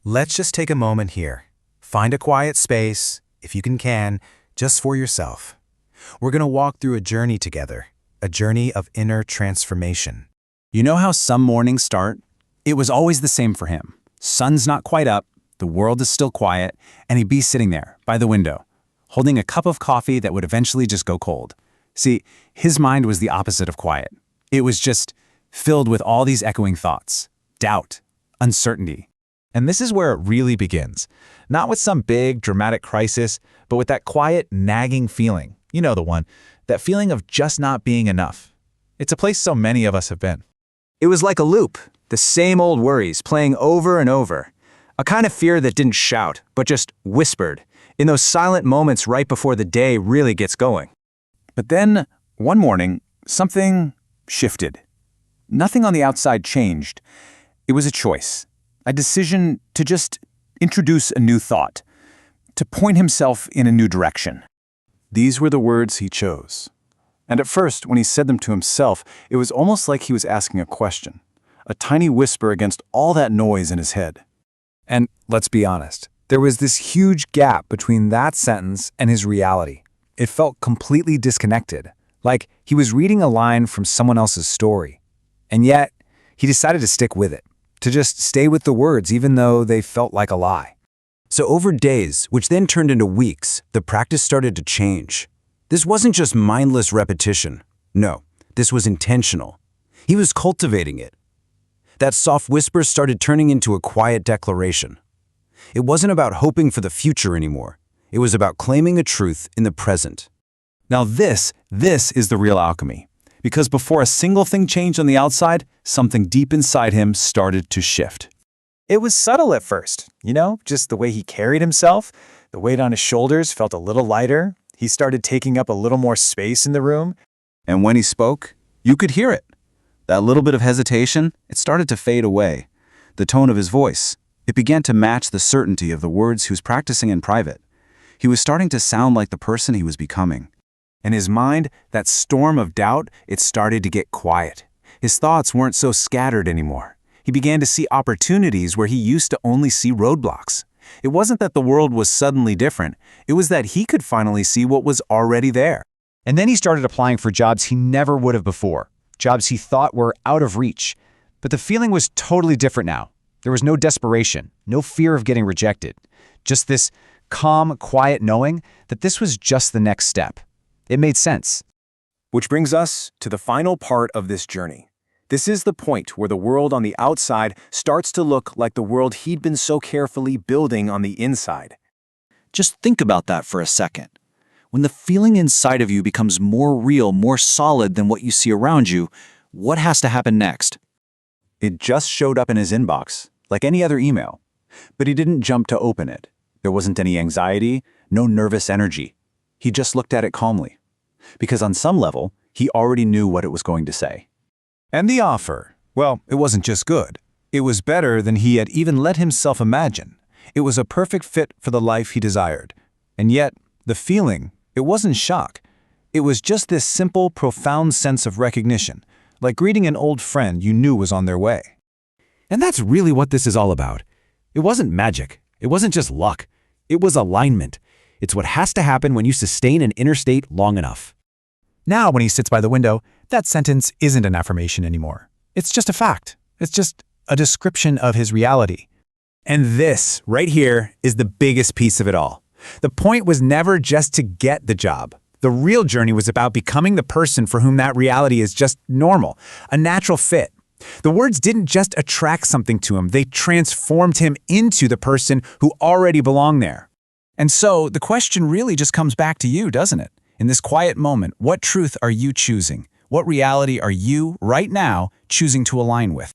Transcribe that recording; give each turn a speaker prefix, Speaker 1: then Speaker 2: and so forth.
Speaker 1: Let's just take a moment here. Find a quiet space, if you can, just for yourself. We're going to walk through a journey together, a journey of inner transformation.
Speaker 2: You know how some mornings start? It was always the same for him. Sun's not quite up, the world is still quiet, and he'd be sitting there, by the window, holding a cup of coffee that would eventually just go cold. See, his mind was the opposite of quiet. It was just filled with all these echoing thoughts, doubt, uncertainty.
Speaker 3: And this is where it really begins. Not with some big, dramatic crisis, but with that quiet, nagging feeling. You know the one. That feeling of just not being enough. It's a place so many of us have been.
Speaker 2: It was like a loop, the same old worries playing over and over. A kind of fear that didn't shout, but just whispered, in those silent moments right before the day really gets going. But then, one morning, something shifted. Nothing on the outside changed. It was a choice. A decision to just introduce a new thought, to point himself in a new direction.
Speaker 4: These were the words he chose. And at first, when he said them to himself, it was almost like he was asking a question, a tiny whisper against all that noise in his head.
Speaker 5: And let's be honest, there was this huge gap between that sentence and his reality. It felt completely disconnected, like he was reading a line from someone else's story. And yet, he decided to stick with it. To just stay with the words even though they felt like a lie.
Speaker 2: So over days, which then turned into weeks, the practice started to change. This wasn't just mindless repetition. No, this was intentional. He was cultivating it. That soft whisper started turning into a quiet declaration. It wasn't about hoping for the future anymore. It was about claiming a truth in the present.
Speaker 4: Now this is the real alchemy. Because before a single thing changed on the outside, something deep inside him started to shift.
Speaker 6: It was subtle at first, just the way he carried himself. The weight on his shoulders felt a little lighter. He started taking up a little more space in the room.
Speaker 4: And when he spoke, you could hear it. That little bit of hesitation, it started to fade away. The tone of his voice, it began to match the certainty of the words he was practicing in private. He was starting to sound like the person he was becoming. In his mind, that storm of doubt, it started to get quiet. His thoughts weren't so scattered anymore. He began to see opportunities where he used to only see roadblocks. It wasn't that the world was suddenly different. It was that he could finally see what was already there.
Speaker 7: And then he started applying for jobs he never would have before, jobs he thought were out of reach. But the feeling was totally different now. There was no desperation, no fear of getting rejected. Just this calm, quiet knowing that this was just the next step. It made sense.
Speaker 6: Which brings us to the final part of this journey. This is the point where the world on the outside starts to look like the world he'd been so carefully building on the inside.
Speaker 2: Just think about that for a second. When the feeling inside of you becomes more real, more solid than what you see around you, what has to happen next?
Speaker 4: It just showed up in his inbox, like any other email. But he didn't jump to open it. There wasn't any anxiety, no nervous energy. He just looked at it calmly. Because on some level, he already knew what it was going to say.
Speaker 1: And the offer, well, it wasn't just good. It was better than he had even let himself imagine. It was a perfect fit for the life he desired. And yet, the feeling, it wasn't shock. It was just this simple, profound sense of recognition, like greeting an old friend you knew was on their way.
Speaker 8: And that's really what this is all about. It wasn't magic. It wasn't just luck. It was alignment. It's what has to happen when you sustain an inner state long enough.
Speaker 1: Now, when he sits by the window, that sentence isn't an affirmation anymore. It's just a fact. It's just a description of his reality. And this, right here, is the biggest piece of it all. The point was never just to get the job. The real journey was about becoming the person for whom that reality is just normal, a natural fit. The words didn't just attract something to him, they transformed him into the person who already belonged there. And so, the question really just comes back to you, doesn't it? In this quiet moment, what truth are you choosing? What reality are you, right now, choosing to align with?